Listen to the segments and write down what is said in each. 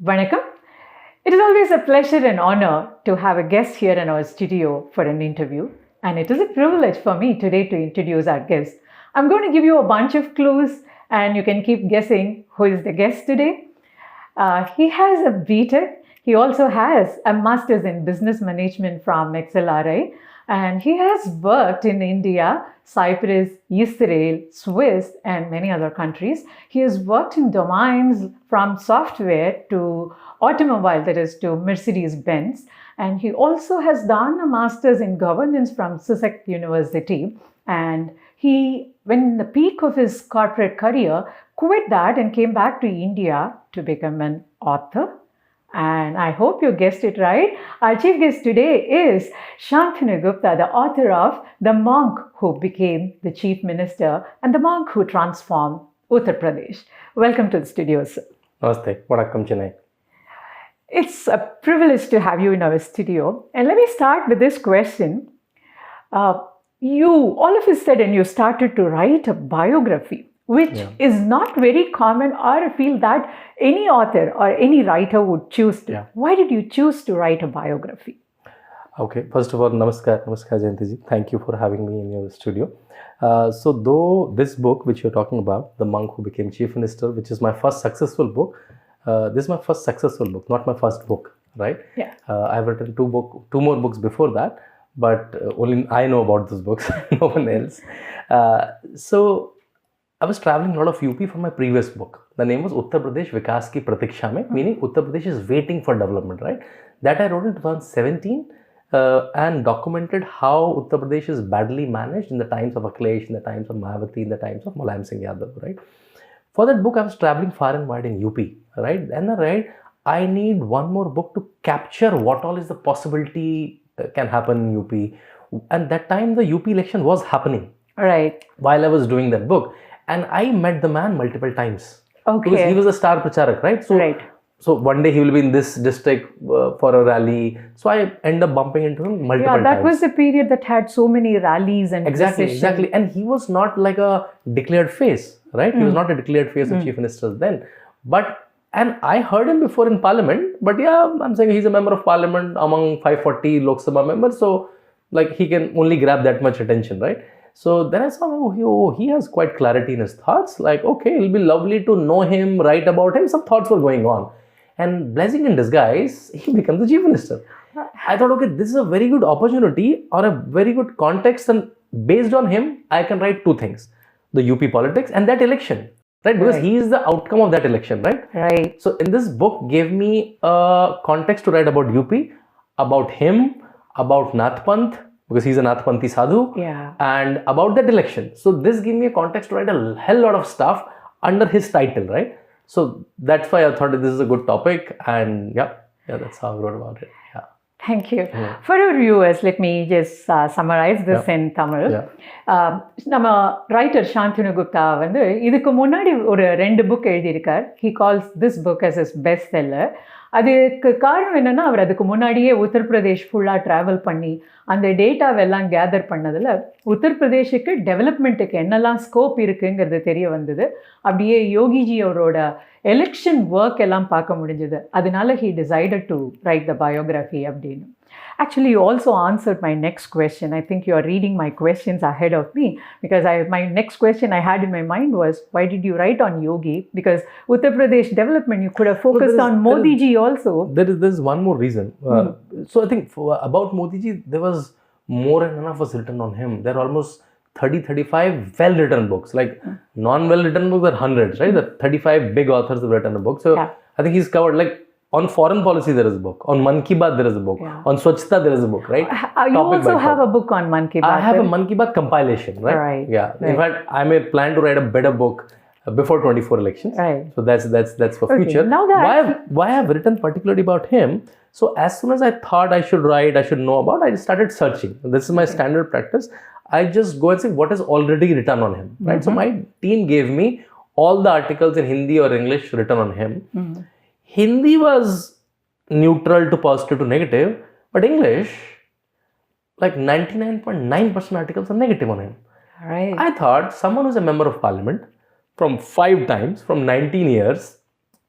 Vanakkam. It is always a pleasure and honor to have a guest here in our studio for an interview. And it is a privilege for me today to introduce our guest. I'm going to give you a bunch of clues and you can keep guessing who is the guest today. He has a BTech. He also has a Master's in Business Management from XLRI. And he has worked in India, Cyprus, Israel, Swiss, and many other countries. He has worked in domains from software to automobile, that is to Mercedes-Benz. And he also has done a master's in governance from Sussex University. And he, when in the peak of his corporate career, quit that and came back to India to become an author. And I hope you guessed it right. Our chief guest today is Shantanu Gupta, the author of The Monk Who Became the Chief Minister and The Monk Who Transformed Uttar Pradesh. Welcome to the studio, sir. Namaste. Vanakkam, Chennai. It's a privilege to have you in our studio. And let me start with this question. All of a sudden, you started to write a biography, which is not very common, or I feel that any author or any writer would choose to. Yeah. Why did you choose to write a biography? Okay, first of all, Namaskar Jayantiji. Thank you for having me in your studio. So though this book, which you're talking about, The Monk Who Became Chief Minister, which is my first successful book, this is my first successful book, not my first book, right? Yeah. I've written two more books before that, but only I know about those books, no one else. So I was traveling a lot of UP for my previous book. The name was Uttar Pradesh Vikas Ki Pratiksha Mein, meaning Uttar Pradesh is waiting for development, right? That I wrote in 2017 and documented how Uttar Pradesh is badly managed in the times of Akhilesh, in the times of Mayawati, in the times of Mulayam Singh Yadav, right? For that book, I was traveling far and wide in UP, right? And I read, I need one more book to capture what all is the possibility can happen in UP. And that time, the UP election was happening. Right. While I was doing that book. And I met the man multiple times. Okay. Because he was a star pracharak, right? So one day he will be in this district for a rally. So I end up bumping into him multiple times. Yeah, that was the period that had so many rallies and Exactly. And he was not like a declared face, right? He was not a declared face of chief ministers then. And I heard him before in parliament. But yeah, I'm saying he's a member of parliament among 540 Lok Sabha members. So like he can only grab that much attention, right? So then I saw, he has quite clarity in his thoughts. Like, okay, it'll be lovely to know him, write about him. Some thoughts were going on. And blessing in disguise, he becomes the chief minister. I thought, okay, this is a very good opportunity or a very good context. And based on him, I can write two things. The UP politics and that election, right? Because he is the outcome of that election, right? Right. So in this book, gave me a context to write about UP, about him, about Nath Panth, because he's a Nathpanthi sadhu, and about that election. So this gave me a context to write a hell lot of stuff under his title, right? So that's why I thought that this is a good topic, and yeah, that's how I wrote about it. Yeah. Thank you. For our viewers, let me just summarize this in Tamil. நம்ம writer Shantanu Gupta வந்து இதுக்கு முன்னாடி ஒரு 2 book எழுதியிருக்கார். He calls this book as his best seller. அதுக்கு காரணம் என்னன்னா, அவர் அதுக்கு முன்னாடியே உத்தரப்பிரதேஷ் ஃபுல்லாக ட்ராவல் பண்ணி அந்த டேட்டாவெல்லாம் கேதர் பண்ணதில் உத்தரப்பிரதேஷுக்கு டெவலப்மெண்ட்டுக்கு என்னெல்லாம் ஸ்கோப் இருக்குங்கிறது தெரிய வந்தது. அப்படியே யோகிஜி அவரோட எலெக்ஷன் ஒர்க் எல்லாம் பார்க்க முடிஞ்சது. அதனால he decided to write the biography அப்படின்னு. Actually, you also answered my next question. I think you are reading my questions ahead of me, because my next question I had in my mind was, why did you write on Yogi? Because Uttar Pradesh development, you could have focused on Modi ji also. There's one more reason. So I think about Modi ji, there was more than enough was written on him. There are almost 35 well-written books. Like non-well-written books are hundreds, right? The 35 big authors have written a book. So I think he's covered, like, on foreign policy there is a book, on Man Ki Baat there is a book, on Swachhta there is a book, right? You also have a book on Man Ki Baat. I have a Man Ki Baat compilation, right? In fact, I may plan to write a better book before 24 elections. So that's for future. Now why I've written particularly about him? So as soon as I thought I should write, I should know about, I started searching. This is my standard practice. I just go and see what is already written on him, right? So my team gave me all the articles in Hindi or English written on him. Hindi was neutral to positive to negative, but English, like 99.9% articles are negative on him. Right. I thought someone who's a member of parliament from 5 times, from 19 years,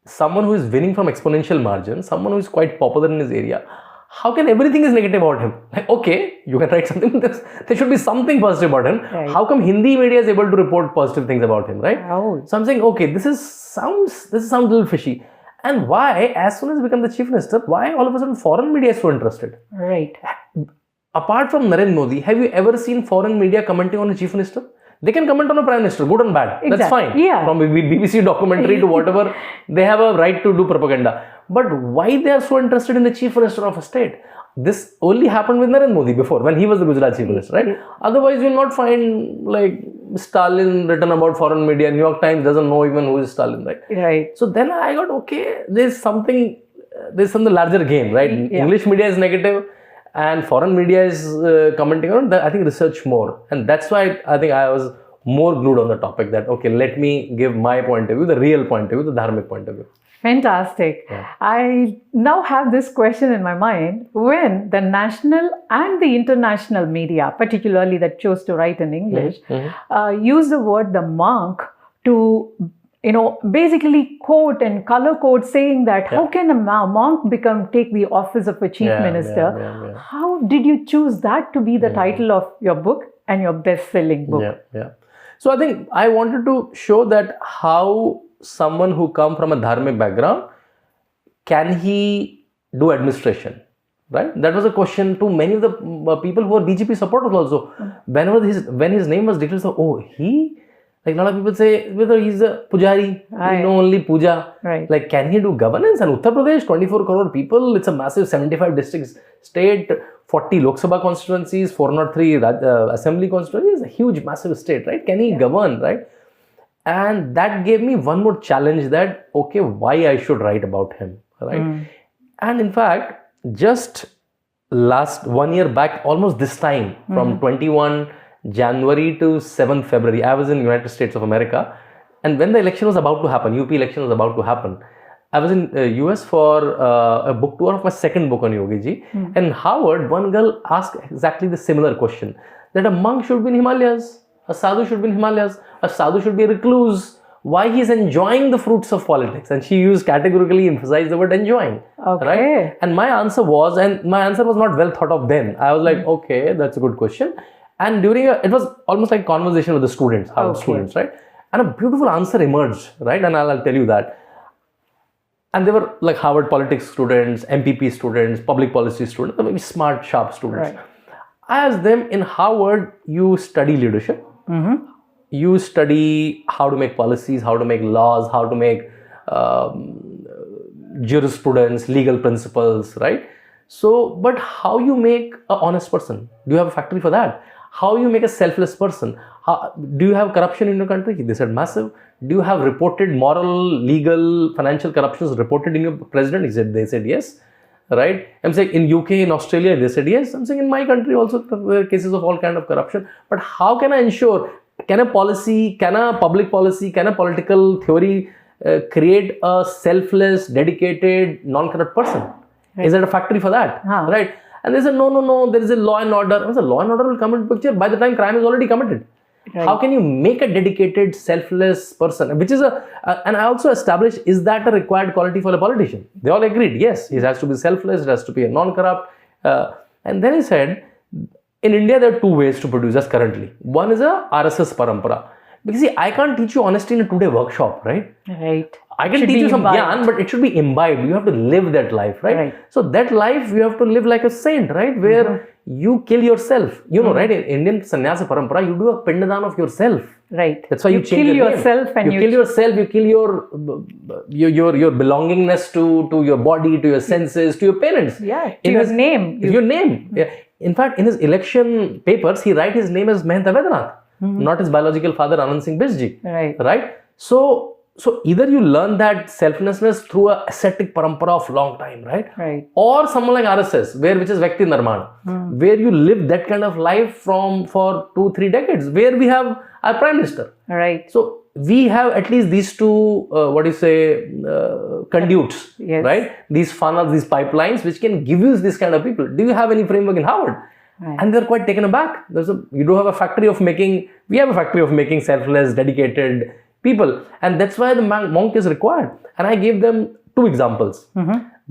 someone who is winning from exponential margin, someone who is quite popular in his area, how can everything is negative about him? Like, okay, you can write something, but there should be something positive about him. Right. How come Hindi media is able to report positive things about him, right? Oh. So I'm saying, okay, this sounds a little fishy. And why, as soon as he became the chief minister, why all of a sudden foreign media is so interested? Right. Apart from Narendra Modi, have you ever seen foreign media commenting on a chief minister? They can comment on a prime minister, good and bad. Exactly. That's fine. Yeah. From BBC documentary to whatever, they have a right to do propaganda. But why they are so interested in the chief minister of a state? This only happened with Narendra Modi before, when he was the Gujarat chief minister, right? Otherwise, you will not find like Stalin written about foreign media. New York Times doesn't know even who is Stalin, right? Right. So then I got, okay, there's some larger game, right? Yeah. English media is negative and foreign media is commenting on it. I think research more. And that's why I think I was more glued on the topic that, okay, let me give my point of view, the real point of view, the dharmic point of view. Fantastic. Yeah. I now have this question in my mind. When the national and the international media, particularly that chose to write in English, use the word the monk to, basically quote and color code saying that how can a monk take the office of a chief minister? How did you choose that to be the title of your book and your best-selling book? So I think I wanted to show that how someone who come from a dharmic background, can he do administration, right? That was a question to many of the people who are BJP supporters also. When his name was declared, so, like a lot of people say, whether he's a pujari, only puja. Right. Like, can he do governance? And Uttar Pradesh, 24 crore people, it's a massive 75 districts state, 40 Lok Sabha constituencies, 403 assembly constituencies, a huge, massive state, right? Can he govern, right? And that gave me one more challenge that, okay, why I should write about him, right? And in fact, just last 1 year back, almost this time, from 21 January to 7th February, I was in United States of America. And when the election was about to happen, UP election was about to happen, I was in US for a book tour of my second book on Yogi ji. And in Harvard, one girl asked exactly the similar question, that a monk should be in Himalayas, a sadhu should be in Himalayas, a sadhu should be a recluse. Why he is enjoying the fruits of politics? And she used categorically emphasized the word enjoying. Okay. Right? And my answer was not well thought of then. I was like, okay, that's a good question. And it was almost like conversation with the students, Harvard students, right? And a beautiful answer emerged, right? And I'll tell you that. And they were like Harvard politics students, MPP students, public policy students, very smart, sharp students. Right. I asked them, in Harvard, you study leadership. You study how to make policies, how to make laws, how to make jurisprudence, legal principles, right? So, but how you make an honest person? Do you have a factory for that? How you make a selfless person? Do you have corruption in your country? They said massive. Do you have reported moral, legal, financial corruptions reported in your president? They said yes. Right? I'm saying in UK, in Australia, they said yes. I'm saying in my country also there are cases of all kind of corruption. But how can I ensure, can a public policy, can a political theory create a selfless, dedicated, non-corrupt person? Right. Is there a factory for that? Right? And they said, no, there is a law and order. I said, law and order will come into picture by the time crime is already committed. Right. How can you make a dedicated, selfless person? Which is and I also established, is that a required quality for a politician? They all agreed, yes, he has to be selfless, it has to be a non-corrupt. And then he said, in India, there are two ways to produce us currently. One is a RSS parampara. Because see, I can't teach you honesty in a 2-day workshop, right? Right. I can teach you some gyan, but it should be imbibed. You have to live that life, right? So that life, you have to live like a saint, right? Where you kill yourself. You know, right? In Indian sannyasa parampara, you do a pindadan of yourself. Right. That's why you change kill your yourself name. And you kill yourself. You kill your belongingness to your body, to your senses, to your parents. Yeah. To your name. Your name. Yeah. In fact, in his election papers, he writes his name as Mahanta Vedranath, not his biological father Anand Singh Bisji. Right. Right. So either you learn that selflessness through a ascetic parampara of long time, right? Right. Or someone like RSS, which is Vyakti Nirman, where you live that kind of life for 2-3 decades, where we have our Prime Minister. Right. So we have at least these two, conduits, right? These funnels, these pipelines, which can give you this kind of people. Do you have any framework in Harvard? Right. And they're quite taken aback. We have a factory of making selfless, dedicated, people. And that's why the monk is required. And I gave them 2 examples.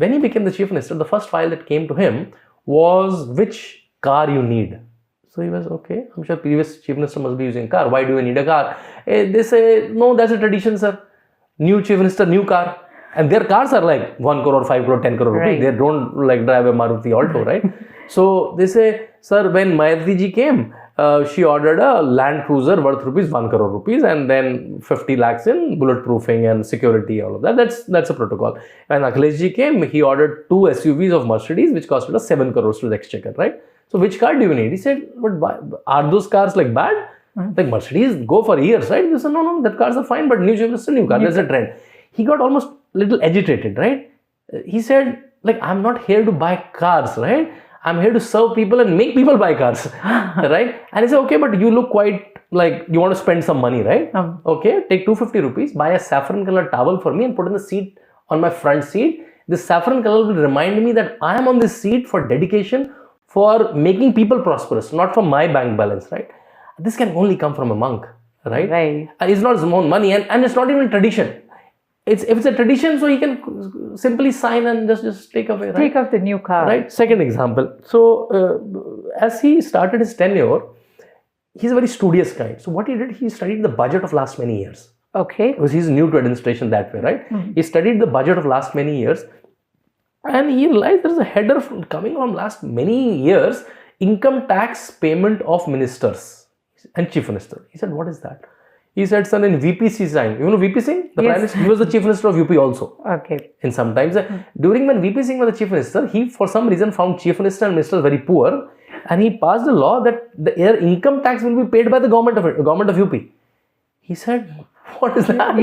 When he became the chief minister, the first file that came to him was which car you need. So he was, okay, I'm sure previous chief minister must be using a car. Why do you need a car? They say, no, that's a tradition, sir. New chief minister, new car. And their cars are like 1 crore, 5 crore, 10 crore rupees. They don't like drive a Maruti Alto, right? So they say, sir, when Mayati ji came, she ordered a Land Cruiser worth rupees 1 crore rupees and then 50 lakhs in bulletproofing and security, all of that. That's a protocol. When Akhilesh ji came, he ordered 2 SUVs of Mercedes, which costed us 7 crores to the exchequer, right? So which car do you need? He said, but are those cars like bad? Like Mercedes go for years, right? He said, no, that cars are fine, but new chief minister, new car. There's a trend. He got almost little agitated, right? He said, like, I'm not here to buy cars, right? I'm here to serve people and make people buy cars, right? And he said, okay, but you look quite like you want to spend some money, right? Okay, take 250 rupees, buy a saffron color towel for me and put in the seat on my front seat. This saffron color will remind me that I am on this seat for dedication, for making people prosperous, not for my bank balance, right? This can only come from a monk, right? It's not his own money and it's not even tradition. If it's a tradition, so he can simply sign and just take away, right? Take off the new car. Right. Second example. So as he started his tenure, he's a very studious guy. So what he did, he studied the budget of last many years. Okay. Because he's new to administration that way, right? He studied the budget of last many years and he realized there's a header coming from last many years, income tax payment of ministers and chief minister. He said, what is that? He said, son, in VPC Singh, you know VP Singh? The Prime Minister, he was the chief minister of UP also. Okay. In some times. During when VP Singh was the chief minister, he for some reason found chief minister and ministers very poor and he passed a law that their income tax will be paid by the government of UP. He said, what is that?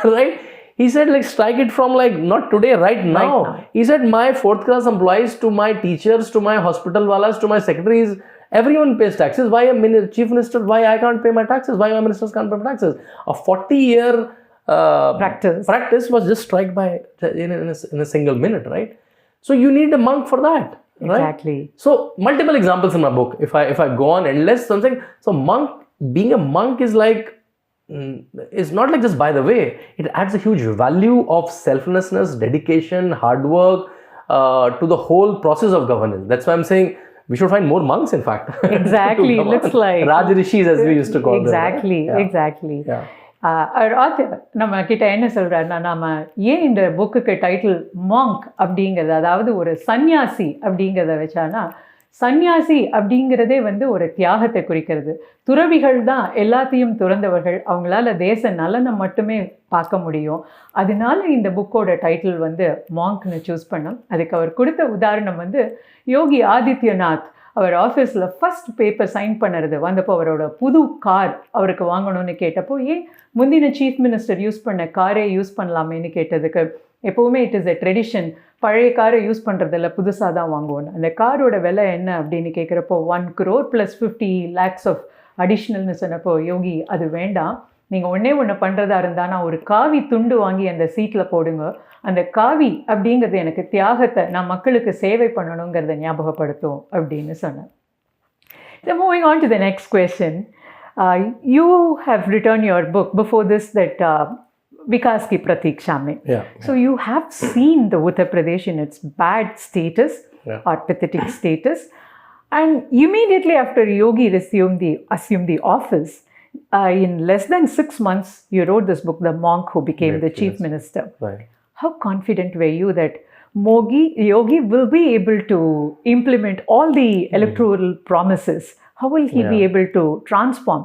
Right? He said, like, strike it from like, not today, right now. He said, my 4th class employees, to my teachers, to my hospital walas, to my secretaries, everyone pays taxes. Why a chief minister? Why I can't pay my taxes? Why my ministers can't pay my taxes? A 40-year practice was just struck by in a single minute, right? So you need a monk for that, right? Exactly. So multiple examples in my book. If I go on endless, something. So being a monk is like, is not like just by the way. It adds a huge value of selflessness, dedication, hard work to the whole process of governance. That's why I'm saying we should find more monks, in fact. Exactly. Looks like Raj Rishis, as we used to call them. Exactly. Right? Exactly. Yeah. Our author நம்ம கிட்ட என்ன சொல்றாருன்னா, நாம ஏன் இந்த புக்குக்கு title Monk அப்படிங்கிறது, அதாவது ஒரு சன்னியாசி அப்படிங்கிறத வச்சானா, சன்னியாசி அப்படிங்கிறதே வந்து ஒரு தியாகத்தை குறிக்கிறது. துறவிகள் தான் எல்லாத்தையும் துறந்தவர்கள், அவங்களால தேச நலனை மட்டுமே பார்க்க முடியும். அதனால இந்த புக்கோட டைட்டில் வந்து மாங்க்னு சூஸ் பண்ணோம். அதுக்கு அவர் கொடுத்த உதாரணம் வந்து யோகி ஆதித்யநாத் அவர் ஆஃபீஸில் ஃபஸ்ட் பேப்பர் சைன் பண்ணுறது வந்தப்போ அவரோட புது கார் அவருக்கு வாங்கணும்னு கேட்டப்போ, ஏன் முந்தின சீஃப் மினிஸ்டர் யூஸ் பண்ண காரே யூஸ் பண்ணலாமேன்னு கேட்டதுக்கு, எப்போவுமே இட் இஸ் எ ட்ரெடிஷன், பழைய காரை யூஸ் பண்ணுறதில்ல, புதுசாக தான் வாங்குவோன்னு. அந்த காரோட விலை என்ன அப்படின்னு கேட்குறப்போ 1 crore plus 50 lakhs ஆஃப் அடிஷ்னல்னு சொன்னப்போ, யோகி அது வேண்டாம், நீங்கள் ஒன்று பண்ணுறதா இருந்தால் நான் ஒரு காவி துண்டு வாங்கி அந்த சீட்டில் போடுங்க, அந்த காவி அப்படிங்கிறது எனக்கு தியாகத்தை, நான் மக்களுக்கு சேவை பண்ணணுங்கிறத ஞாபகப்படுத்தும் அப்படின்னு சொன்னேன். So moving on to the next question. You have written your book before this that Vikas ki Pratiksha mein. So you have seen the Uttar Pradesh in its bad status or pathetic status, and immediately after Yogi assumed the office, in less than 6 months, you wrote this book, The Monk Who Became the Chief Minister. Right. How confident were you that Yogi will be able to implement all the electoral promises? How will he be able to transform?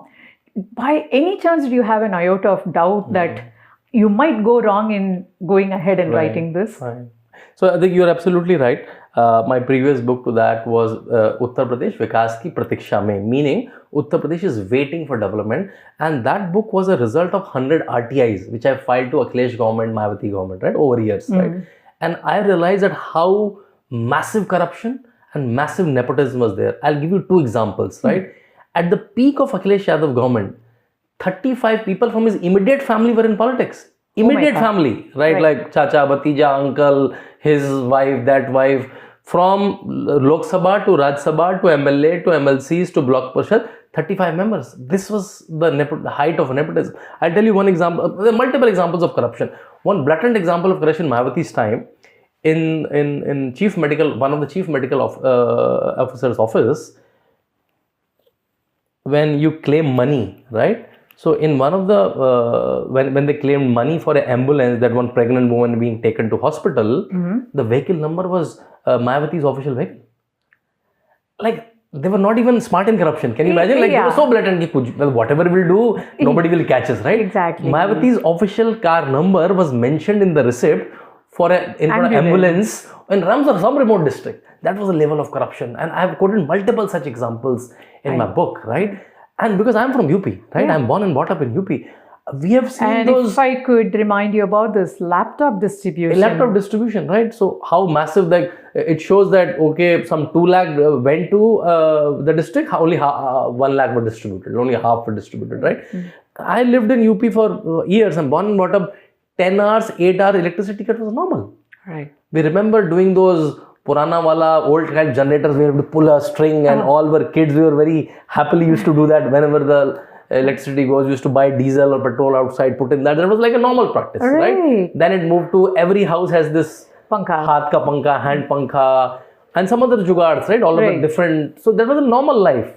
By any chance, do you have an iota of doubt that you might go wrong in going ahead and writing this? Right. So I think you're absolutely right. My previous book to that was Uttar Pradesh Vikas ki Pratiksha mein, meaning Uttar Pradesh is waiting for development, and that book was a result of 100 RTIs which I filed to Akhilesh government, Mayawati government, right, over years, right? And I realized that how massive corruption and massive nepotism was there. I'll give you 2 examples, right? At the peak of Akhilesh Yadav government, 35 people from his immediate family were in politics. Immediate family, right? Like Chacha, Bhatija, uncle, his wife, that wife. From Lok Sabha to Raj Sabha to MLA to MLCs to Block Parishad, 35 members. This was the height of nepotism. I'll tell you one example. There are multiple examples of corruption. One blatant example of corruption in Mayawati's time, in chief medical, one of the chief medical officer's office, when you claim money, right? So in one of the, when they claimed money for an ambulance, that one pregnant woman being taken to hospital, the vehicle number was Mayawati's official vehicle. Like, they were not even smart in corruption. Can you imagine? Like, they were so blatant, whatever we'll do, nobody will catch us, right? Exactly. Mayawati's official car number was mentioned in the receipt for an ambulance in Ramsar, some remote district. That was the level of corruption. And I have quoted multiple such examples in my book, right? And because I'm from UP, right? I'm born and brought up in UP. We have seen and those... if I could remind you about this laptop distribution. Laptop distribution, right? So how massive, like, it shows that, okay, some 2 lakh went to the district, only 1 lakh were distributed, only half were distributed, right? I lived in UP for years. I'm born and brought up. 10 hours, 8-hour electricity cut was normal. Right. We remember doing those Purana wala old type generators where we had to pull a string, and all were kids. We were very happily used to do that whenever the electricity goes. We used to buy diesel or petrol outside, put in that. That was like a normal practice, right? Then it moved to every house has this pankha, haath ka pankha, hand pankha, and some other jugards, right? All of it different. So that was a normal life,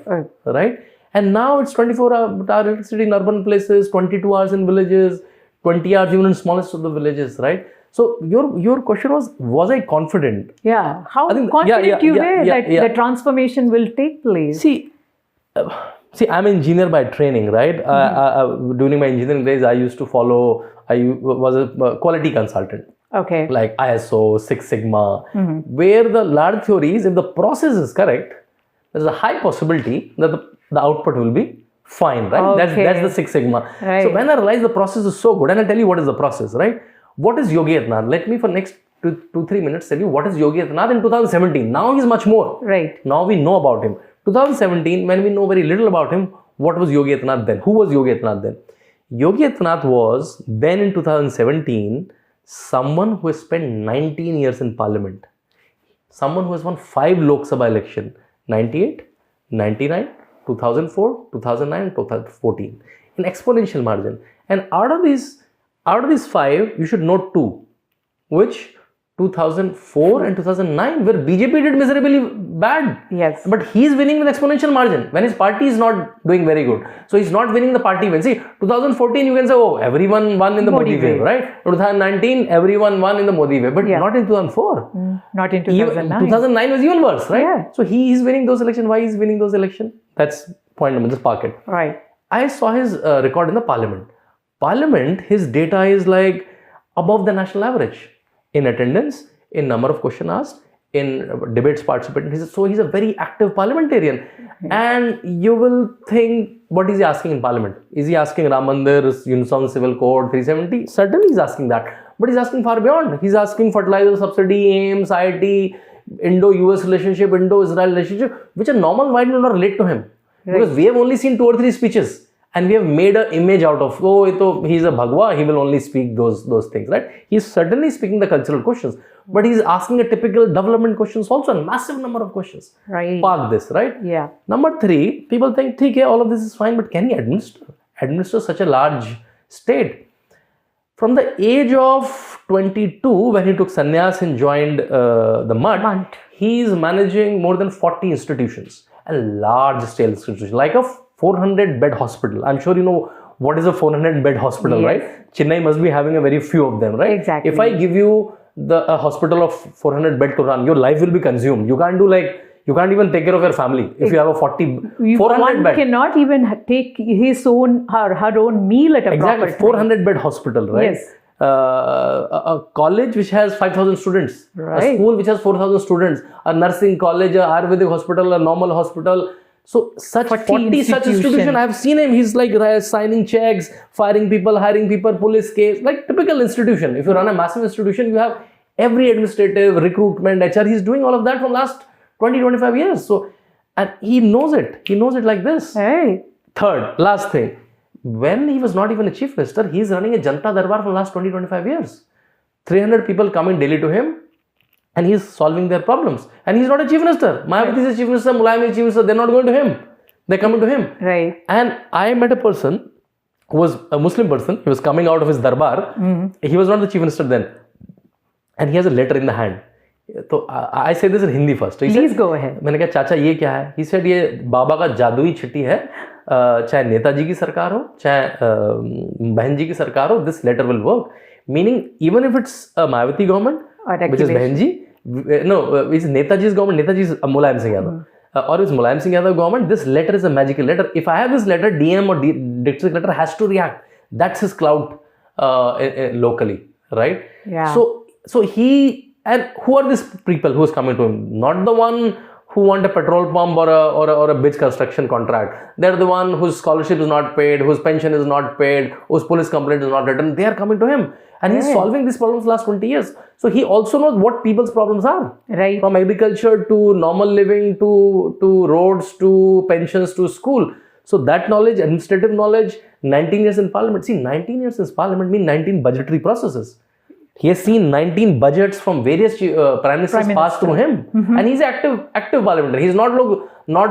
right? And now it's 24-hour electricity in urban places, 22 hours in villages, 20 hours even in smallest of the villages, right? So your question was I confident? Yeah. How confident you were that the transformation will take place? See, I'm an engineer by training, right? During my engineering days, I used to follow, I was a quality consultant. Okay. Like ISO, Six Sigma, where the large theories, if the process is correct, there's a high possibility that the output will be fine, right? That's the Six Sigma. Right. So when I realized the process is so good, and I'll tell you what is the process, right? What is Yogiadityanath? Let me for next 2-3 minutes tell you what is Yogiadityanath in 2017. Now he's much more. Right. Now we know about him. 2017, when we know very little about him, what was Yogiadityanath then? Who was Yogiadityanath then? Yogiadityanath was then in 2017 someone who has spent 19 years in parliament. Someone who has won 5 Lok Sabha election. 98, 99, 2004, 2009, 2014 in exponential margin. And out of these 5, you should note 2, which 2004 and 2009 where BJP did miserably bad. Yes. But he's winning with exponential margin when his party is not doing very good. So he's not winning the party win. See, 2014 you can say, oh, everyone won in the Modi wave, right? 2019, everyone won in the Modi wave, but not in 2004. Not in 2009. 2009 was even worse, right? Yeah. So he is winning those elections. Why is winning those elections? That's point number, just park it. Right. I saw his record in the parliament. Parliament, his data is like above the national average in attendance, in number of questions asked, in debates participated. So he's a very active parliamentarian. And you will think, what is he asking in parliament? Is he asking Ram Mandir, Uniform Civil Code 370? Certainly he's asking that. But he's asking far beyond. He's asking fertilizer subsidy, AIMS, IIT, Indo-US relationship, Indo-Israel relationship, which a normal mind will not relate to him. Right. Because we have only seen 2 or 3 speeches. And we have made an image out of, oh, he's a Bhagwa, he will only speak those things, right? He's certainly speaking the cultural questions, but he's asking a typical development questions also, a massive number of questions. Right. Park this, right? Yeah. Number 3, people think, okay, all of this is fine, but can he administer such a large state? From the age of 22, when he took sannyas and joined the Mutt, he is managing more than 40 institutions, a large scale institution, like a 400-bed hospital. I'm sure you know what is a 400-bed hospital, right? Chennai must be having a very few of them, right? Exactly. If I give you a hospital of 400-bed to run, your life will be consumed. You can't do you can't even take care of your family if you have a 400-bed. One cannot even take his own, her own meal at a proper time. 400-bed hospital, right? Yes. A college which has 5,000 students, a school which has 4,000 students, a nursing college, a Ayurvedic hospital, a normal hospital. So such 40 such institutions, I have seen him. He's like signing checks, firing people, hiring people, police case, like typical institution. If you run a massive institution, you have every administrative, recruitment, HR. He's doing all of that from last 20-25 years. So, and he knows it. He knows it like this. Hey. Third, last thing. When he was not even a chief minister, he's running a Janta Darbar for last 20-25 years. 300 people coming daily to him. And he's solving their problems. And he's not a chief minister. Mayawati is a chief minister, Mulayam is a chief minister. They're not going to him. They're coming to him. Right. And I met a person who was a Muslim person. He was coming out of his darbar. He was not the chief minister then. And he has a letter in the hand. So I say this in Hindi first. So Please go ahead. मैंने कहा चाचा ये क्या है? He said ये बाबा का जादुई चिट्ठी है. चाहे नेताजी की सरकार हो, चाहे बहन जी की सरकार हो, this letter will work. Meaning even if it's a Mayawati government, which is बहन जी, no, it's Netaji's government. Netaji is Mulayam Singh Yadav. Or it's Mulayam Singh Yadav government. This letter is a magical letter. If I have this letter, DM or district letter has to react. That's his clout locally, right? Yeah. So he. And who are these people who is coming to him? Not the one who want a petrol pump or a bridge construction contract. They're the one whose scholarship is not paid, whose pension is not paid, whose police complaint is not written. They are coming to him. And he's solving these problems last 20 years. So he also knows what people's problems are. Right. From agriculture to normal living to roads to pensions to school. So that knowledge, administrative knowledge, 19 years in parliament. See, 19 years in parliament mean 19 budgetary processes. He has seen 19 budgets from various prime ministers pass through him. And he's active parliamentary. He's not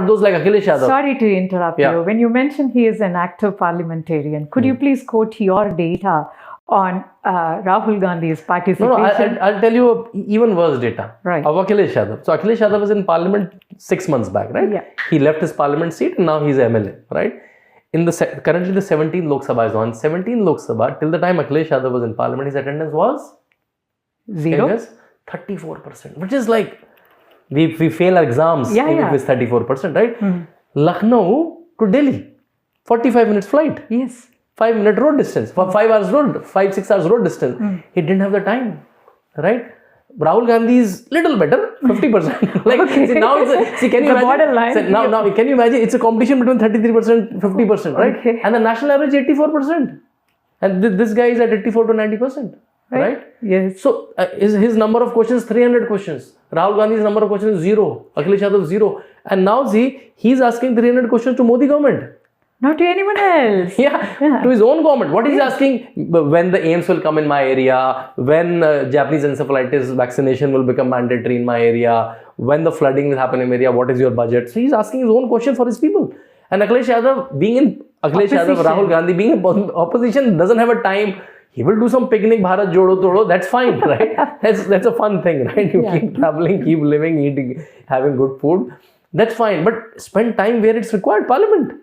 those like Akhilesh Yadav. Sorry to interrupt you. When you mentioned he is an active parliamentarian, could you please quote your data on Rahul Gandhi's participation? No, I'll tell you even worse data. Right. Of Akhilesh Yadav. So Akhilesh Yadav was in parliament 6 months back, right? Yeah. He left his parliament seat and now he's MLA, right? Currently the 17th Lok Sabha is on. 17th Lok Sabha, till the time Akhilesh Yadav was in parliament, his attendance was 0. 34%, which is like we fail our exams if it's 34%, right? Lucknow to Delhi, 45 minutes flight. Yes. 5-minute road distance, 5 hours road, 5-6 hours road distance. He didn't have the time, right? Rahul Gandhi is little better, 50%. Like see, now it's can you imagine? Borderline. So now can you imagine? It's a competition between 33%, 50%, right? Okay. And the national average 84%, and this guy is at 84 to 90%, right? Yes. So his number of questions 300 questions. Rahul Gandhi's number of questions is 0. Akhilesh Yadav 0. And now see, he's asking 300 questions to Modi government. Not to anyone else. To his own government. What he's asking, when the AIMS will come in my area, when Japanese encephalitis vaccination will become mandatory in my area, when the flooding will happen in my area, what is your budget? So he's asking his own question for his people. And Akhilesh Yadav, Rahul Gandhi being in opposition, doesn't have a time. He will do some picnic, Bharat Jodo Todo, that's fine, right? That's a fun thing, right? You keep traveling, keep living, eating, having good food. That's fine, but spend time where it's required. Parliament,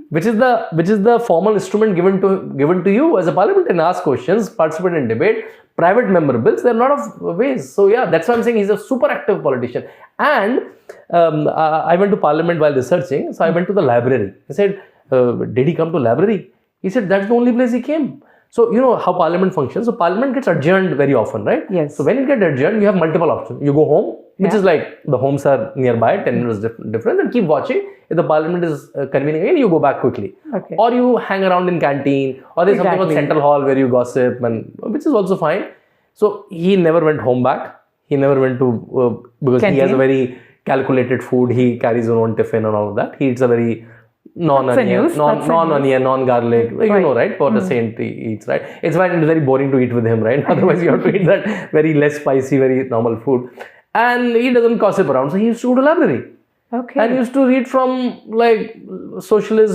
which is the formal instrument given to you as a parliamentarian. Ask questions, participate in debate, private member bills. There are a lot of ways. So yeah, that's why I'm saying he's a super active politician. And I went to parliament while researching. So I went to the library. I said, did he come to library? He said that's the only place he came. So you know how parliament functions. So parliament gets adjourned very often, right? Yes. So when it gets adjourned, you have multiple options. You go home, which is like the homes are nearby, 10 minutes difference, and keep watching. If the parliament is convening again, you go back quickly. Okay. Or you hang around in canteen, or there's something called central hall where you gossip, and which is also fine. So he never went home back. He never went to because canteen. He has a very calculated food. He carries his own tiffin and all of that. He eats a very non-onion, non-garlic, you know, right? What a saint eats, right? It's why it's very boring to eat with him, right? Otherwise, you have to eat that very less spicy, very normal food. And he doesn't gossip around, so he used to go to library. Okay. And he used to read from like socialist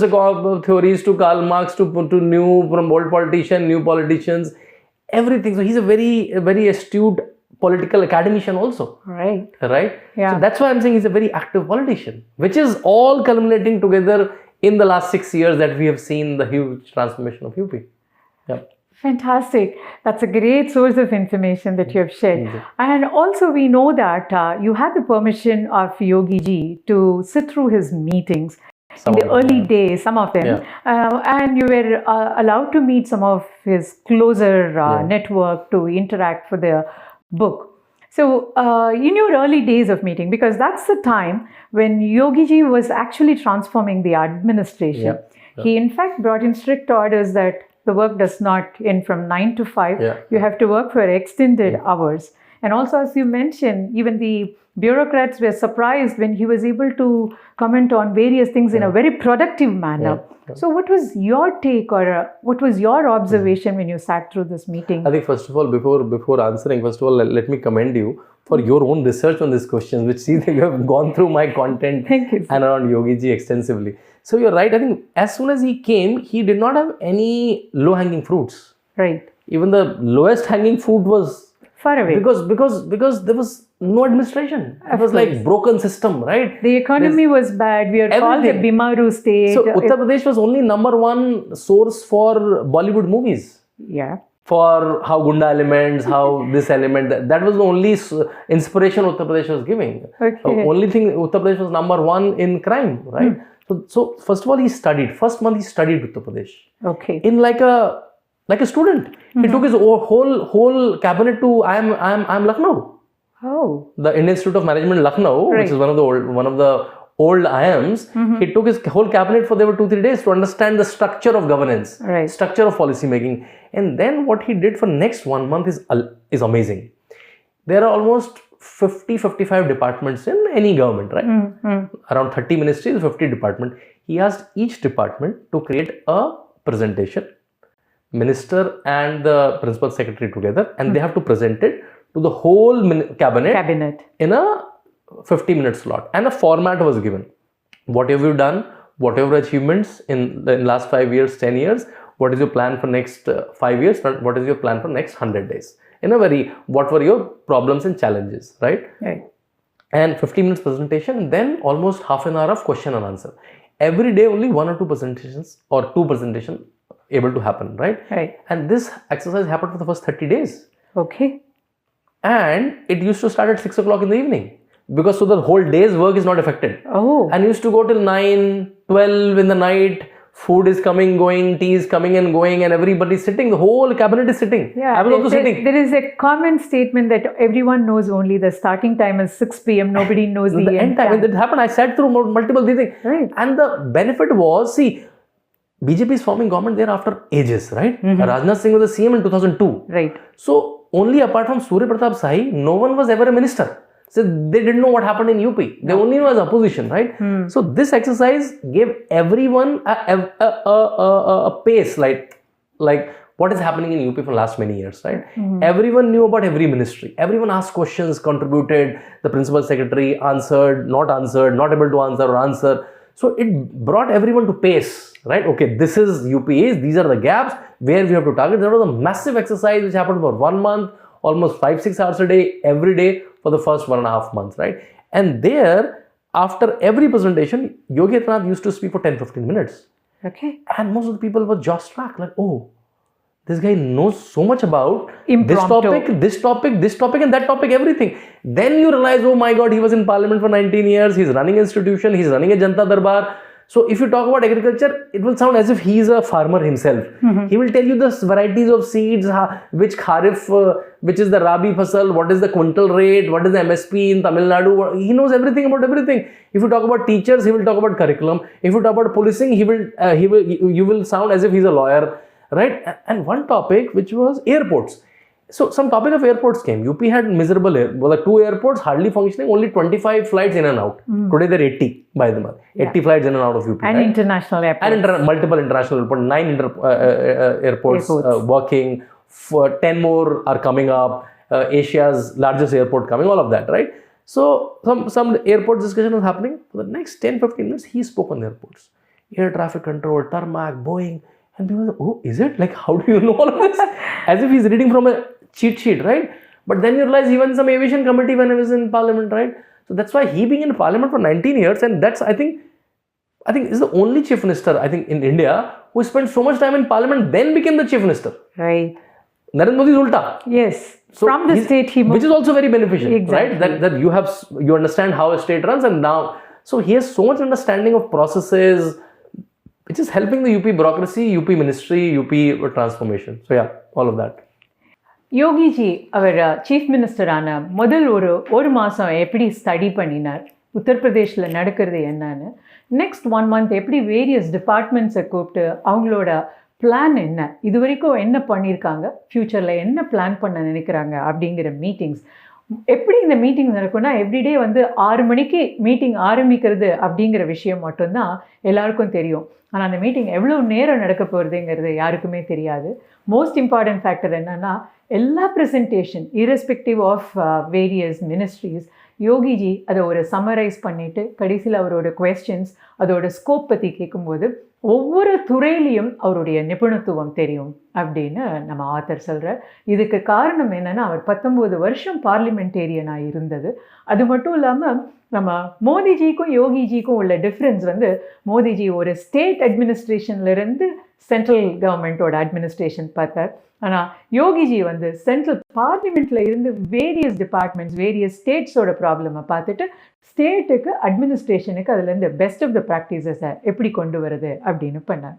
theories to Karl Marx to from old politician, new politicians, everything. So he's a very astute political academician also. Right. Yeah. So that's why I'm saying he's a very active politician, which is all culminating together in the last 6 years that we have seen the huge transformation of UP. Yeah. Fantastic. That's a great source of information that you have shared. And also we know that you had the permission of Yogi ji to sit through his meetings in the early days, some of them. And you were allowed to meet some of his closer network to interact for the book. So in your early days of meeting, because that's the time when Yogi ji was actually transforming the administration. He in fact brought in strict orders that the work does not end from 9 to 5. You have to work for extended hours. And also, as you mentioned, even the bureaucrats were surprised when he was able to comment on various things in a very productive manner. So what was your take, or what was your observation when you sat through this meeting? I think first of all, before answering, first of all, let me commend you for your own research on these questions, which see that you have gone through my content Thank you, and around Yogi ji extensively. So you're right. I think as soon as he came, he did not have any low-hanging fruits. Right. Even the lowest hanging fruit was Far away. Because there was no administration. It was like broken system, right? The economy was bad. We are called the Bimaru state. So Uttar Pradesh was only number one source for Bollywood movies. Yeah. For how Gunda elements, how this element, that was the only inspiration Uttar Pradesh was giving. Okay. Only thing, Uttar Pradesh was number one in crime, right? So first of all, he studied. First month he studied Uttar Pradesh. Okay. In like a student. He took his whole cabinet to I am Lucknow. Oh. The Indian Institute of Management Lucknow, which is one of the old IIMs. He took his whole cabinet for there were 2-3 days to understand the structure of governance, structure of policy making. And then what he did for next 1 month is amazing. There are almost 50-55 departments in any government, right? Around 30 ministries, 50 departments. He asked each department to create a presentation, minister and the principal secretary together, and they have to present it to the whole cabinet in a 50-minute slot, and a format was given. What have you done? What are your achievements in the last 5 years, 10 years? What is your plan for next 5 years? What is your plan for next 100 days? What were your problems and challenges, right? And 50 minutes presentation, and then almost half an hour of question and answer. Every day only 1 or 2 presentations or 2 presentations able to happen, right? And this exercise happened for the first 30 days. Okay. And it used to start at 6 o'clock in the evening, because so the whole day's work is not affected. Oh. And used to go till 9, 12 in the night. Food is coming, going, tea is coming and going, and everybody's sitting. The whole cabinet is sitting. Yeah, I was also sitting. There is a common statement that everyone knows only the starting time is 6 p.m. Nobody knows the end time. When that happened, I sat through multiple things. Right. And the benefit was, see, BJP is forming government there after ages, right? Rajnath Singh was the CM in 2002. Right. So only apart from Surya Pratap Sahi, no one was ever a minister. So they didn't know what happened in UP. They only knew as opposition, right? So this exercise gave everyone a pace, like what is happening in UP for the last many years, right? Everyone knew about every ministry. Everyone asked questions, contributed. The principal secretary answered, not able to answer or answer. So it brought everyone to pace, right? Okay, this is UP is, these are the gaps where we have to target. There was a massive exercise which happened for 1 month, almost 5-6 hours a day, every day for the first 1.5 months, right? And there, after every presentation, Yogiadityanath used to speak for 10-15 minutes. Okay. And most of the people were jaw struck, like, oh, this guy knows so much about this topic, and that topic, everything. Then you realize, oh my God, he was in parliament for 19 years, he's running an institution, he's running a Janta Darbar. So if you talk about agriculture, it will sound as if he is a farmer himself. He will tell you the varieties of seeds, which kharif, which is the rabi fasal, what is the quintal rate, what is the MSP in Tamil Nadu. He knows everything about everything. If you talk about teachers, he will talk about curriculum. If you talk about policing, you will sound as if he's a lawyer, right? And one topic which was airports. So some topic of airports came. UP had miserable 2 airports hardly functioning, only 25 flights in and out. Today there are 80 by the month. 80 flights in and out of UP. And right? International airports. And multiple international airports. 9 airports working. 10 more are coming up. Asia's largest airport coming. All of that, right? So some airport discussion was happening. For the next 10-15 minutes, he spoke on the airports. Air traffic control, tarmac, Boeing. And people were like, oh, is it? Like, how do you know all of this? As if he's reading from a cheat sheet, right? But then you realize even some aviation committee when I was in parliament, right? So that's why he being in parliament for 19 years, and that's, I think is the only chief minister, I think, in India who spent so much time in parliament, then became the chief minister. Right. Narendra Modi is ulta. Yes. So from the state he moved. Which is also very beneficial, exactly. Right? That you understand how a state runs, and now, so he has so much understanding of processes, which is helping the UP bureaucracy, UP ministry, UP transformation. So yeah, all of that. Yogi ji, our chief minister ஆன முதல் ஒரு மாசம் எப்படி study பண்ணினார், உத்தரப்பிரதேஷ்ல நடக்கிறது என்னன்னு, next 1 month எப்படி various டிபார்ட்மெண்ட்ஸை கூப்பிட்டு அவங்களோட பிளான் என்ன, இது வரைக்கும் என்ன பண்ணியிருக்காங்க, ஃப்யூச்சரில் என்ன பிளான் பண்ண நினைக்கிறாங்க அப்படிங்கிற மீட்டிங்ஸ். எப்படி இந்த மீட்டிங் நடக்கும்னா, எவ்ரிடே வந்து 6 மணிக்கு மீட்டிங் ஆரம்பிக்கிறது அப்படிங்கிற விஷயம் மட்டும்தான் எல்லாருக்கும் தெரியும். ஆனால் அந்த மீட்டிங் எவ்வளோ நேரம் நடக்க போகிறதுங்கிறது யாருக்குமே தெரியாது. மோஸ்ட் இம்பார்ட்டன்ட் ஃபேக்டர் என்னென்னா, எல்லா presentation irrespective of various ministries, Yogiji அதை ஒரு சம்மரைஸ் பண்ணிவிட்டு கடைசியில் அவரோட கொஸ்டின்ஸ் அதோட ஸ்கோப் பற்றி கேட்கும்போது ஒவ்வொரு துறையிலையும் அவருடைய நிபுணத்துவம் தெரியும் அப்படின்னு நம்ம ஆத்தர் சொல்கிறார். இதுக்கு காரணம் என்னென்னா, அவர் 19 வருஷம் பார்லிமெண்டேரியனாக இருந்தது. அது மட்டும் இல்லாமல் நம்ம மோடிஜிக்கும் யோகிஜிக்கும் உள்ள டிஃப்ரென்ஸ் வந்து, மோடிஜி ஒரு ஸ்டேட் அட்மினிஸ்ட்ரேஷன்லேருந்து சென்ட்ரல் கவர்மெண்ட்டோட அட்மினிஸ்ட்ரேஷன் பார்த்தார். ஆனால் யோகிஜி வந்து சென்ட்ரல் பார்லிமெண்ட்டில் இருந்து வேரியஸ் டிபார்ட்மெண்ட்ஸ், வேரியஸ் ஸ்டேட்ஸோட ப்ராப்ளமை பார்த்துட்டு ஸ்டேட்டுக்கு அட்மினிஸ்ட்ரேஷனுக்கு அதுலேருந்து பெஸ்ட் ஆஃப் த ப்ராக்டிசஸை எப்படி கொண்டு வருது அப்படின்னு பண்ணார்.